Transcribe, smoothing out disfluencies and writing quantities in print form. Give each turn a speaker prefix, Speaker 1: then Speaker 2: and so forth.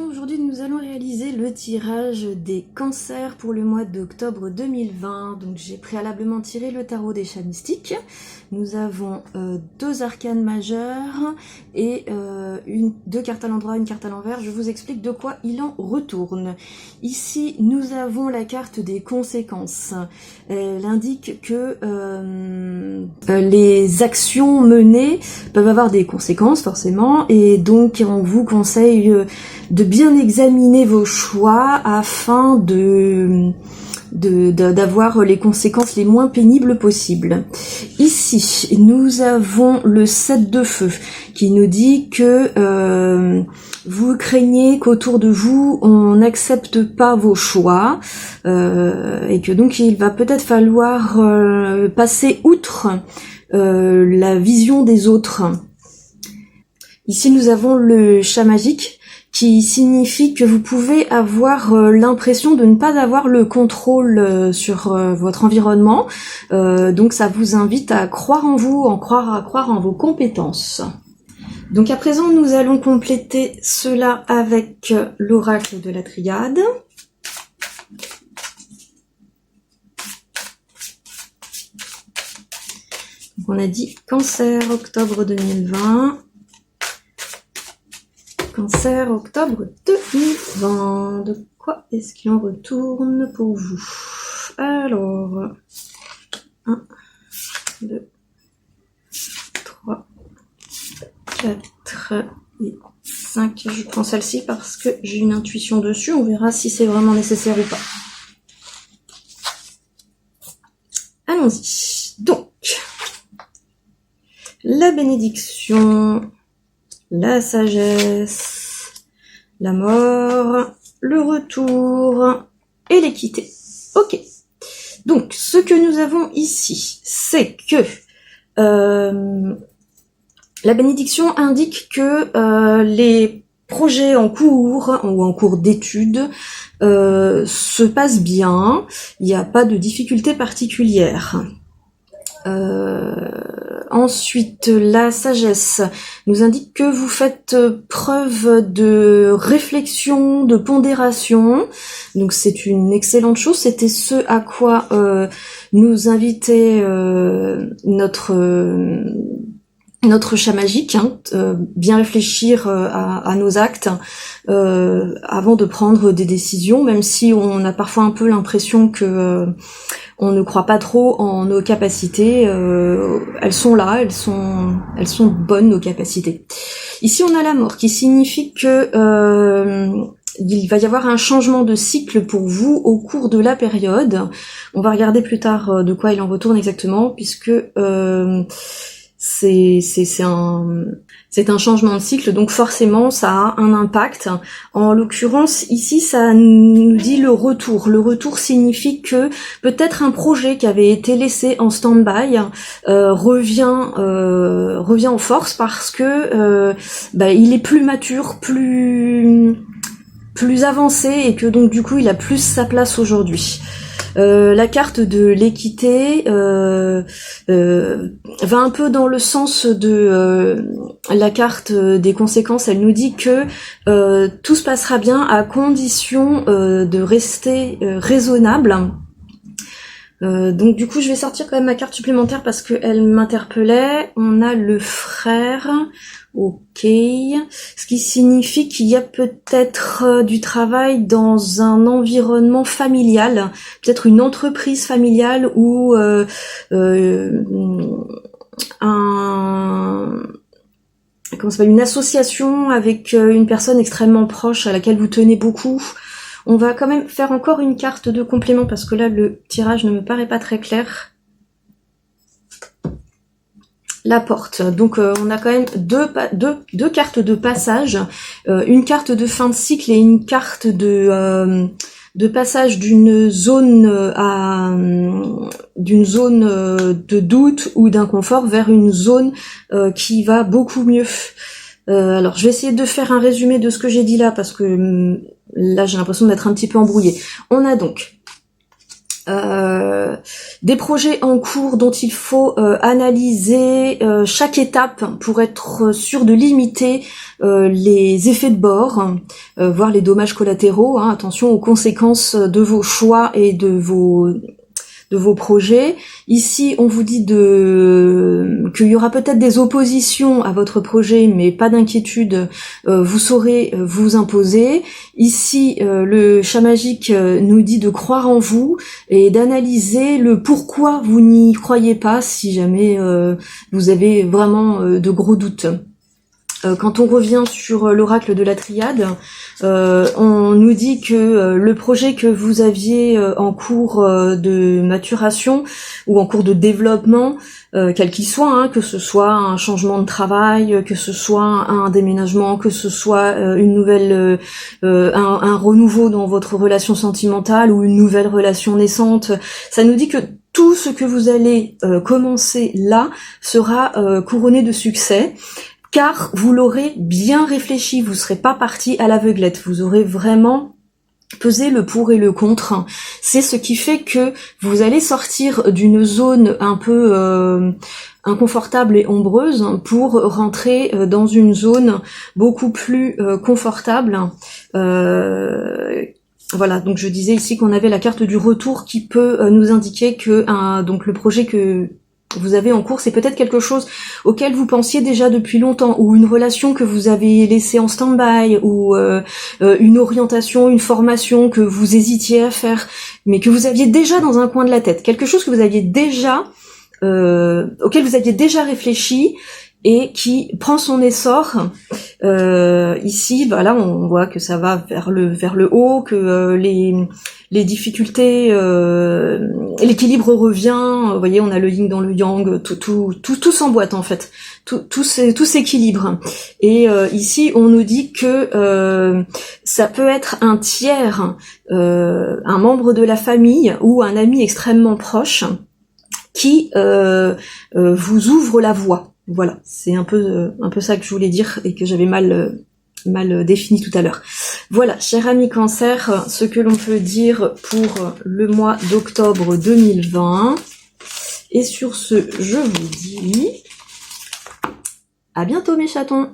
Speaker 1: Donc aujourd'hui nous allons réaliser le tirage des cancers pour le mois d'octobre 2020. Donc j'ai préalablement tiré le tarot des chats mystiques. Nous avons deux arcanes majeures et deux cartes à l'endroit, une carte à l'envers. Je vous explique de quoi il en retourne. Ici nous avons la carte des conséquences. Elle indique que les actions menées peuvent avoir des conséquences forcément, et donc on vous conseille de bien examiner vos choix afin d'avoir les conséquences les moins pénibles possibles. Ici, nous avons le 7 de feu qui nous dit que vous craignez qu'autour de vous, on n'accepte pas vos choix et que donc il va peut-être falloir passer outre la vision des autres. Ici, nous avons le chat magique qui signifie que vous pouvez avoir l'impression de ne pas avoir le contrôle sur votre environnement. Donc ça vous invite à croire en vous, à croire en vos compétences. Donc à présent, nous allons compléter cela avec l'oracle de la triade. Donc on a dit Cancer, octobre 2020. Cancer, octobre 2020. De quoi est-ce qu'il en retourne pour vous? Alors, 1, 2, 3, 4 et 5. Je prends celle-ci parce que j'ai une intuition dessus. On verra si c'est vraiment nécessaire ou pas. Allons-y. Donc, la bénédiction, la sagesse, la mort, le retour et l'équité. Ok. Donc, ce que nous avons ici, c'est que la bénédiction indique que les projets en cours ou en cours d'études se passent bien. Il n'y a pas de difficultés particulières. Ensuite, la sagesse nous indique que vous faites preuve de réflexion, de pondération. Donc c'est une excellente chose. C'était ce à quoi nous invitait notre chat magique, hein, bien réfléchir à nos actes avant de prendre des décisions, même si on a parfois un peu l'impression que on ne croit pas trop en nos capacités. Elles sont là, elles sont bonnes, nos capacités. Ici on a la mort qui signifie que il va y avoir un changement de cycle pour vous au cours de la période. On va regarder plus tard de quoi il en retourne exactement, puisque c'est un changement de cycle, donc forcément ça a un impact. En l'occurrence ici ça nous dit le retour. Le retour signifie que peut-être un projet qui avait été laissé en stand-by revient en force parce que il est plus mature, plus avancé, et que donc du coup il a plus sa place aujourd'hui. La carte de l'équité va un peu dans le sens de la carte des conséquences. Elle nous dit que tout se passera bien à condition de rester raisonnable. Donc du coup je vais sortir quand même ma carte supplémentaire parce qu'elle m'interpellait. On a le frère. Ok, ce qui signifie qu'il y a peut-être du travail dans un environnement familial, peut-être une entreprise familiale ou une association avec une personne extrêmement proche à laquelle vous tenez beaucoup. On va quand même faire encore une carte de complément parce que là le tirage ne me paraît pas très clair. La porte. Donc on a quand même deux cartes de passage, une carte de fin de cycle et une carte de passage d'une zone de doute ou d'inconfort vers une zone qui va beaucoup mieux. Alors je vais essayer de faire un résumé de ce que j'ai dit là parce que là j'ai l'impression d'être un petit peu embrouillée. On a donc des projets en cours dont il faut analyser chaque étape pour être sûr de limiter les effets de bord, voire les dommages collatéraux. Hein. Attention aux conséquences de vos choix et de vos projets. Ici, on vous dit qu'il y aura peut-être des oppositions à votre projet, mais pas d'inquiétude, vous saurez vous imposer. Ici, le chat magique nous dit de croire en vous et d'analyser le pourquoi vous n'y croyez pas si jamais vous avez vraiment de gros doutes. Quand on revient sur l'oracle de la triade, on nous dit que le projet que vous aviez en cours de maturation ou en cours de développement, quel qu'il soit, hein, que ce soit un changement de travail, que ce soit un déménagement, que ce soit une nouvelle, un renouveau dans votre relation sentimentale ou une nouvelle relation naissante, ça nous dit que tout ce que vous allez commencer là sera couronné de succès. Car vous l'aurez bien réfléchi, vous serez pas parti à l'aveuglette, vous aurez vraiment pesé le pour et le contre. C'est ce qui fait que vous allez sortir d'une zone un peu inconfortable et ombreuse pour rentrer dans une zone beaucoup plus confortable. Voilà, donc je disais ici qu'on avait la carte du retour qui peut nous indiquer que donc le projet que vous avez en cours, c'est peut-être quelque chose auquel vous pensiez déjà depuis longtemps, ou une relation que vous avez laissée en stand-by, ou une orientation, une formation que vous hésitiez à faire, mais que vous aviez déjà dans un coin de la tête, quelque chose que vous aviez déjà, auquel vous aviez déjà réfléchi, et qui prend son essor. Ici, bah là, on voit que ça va vers le haut, que les difficultés, l'équilibre revient. Vous voyez, on a le yin dans le yang, tout s'emboîte en fait, tout s'équilibre. Et ici, on nous dit que ça peut être un tiers, un membre de la famille ou un ami extrêmement proche qui vous ouvre la voie. Voilà, c'est un peu ça que je voulais dire et que j'avais mal défini tout à l'heure. Voilà, cher ami Cancer, ce que l'on peut dire pour le mois d'octobre 2020. Et sur ce, je vous dis à bientôt mes chatons.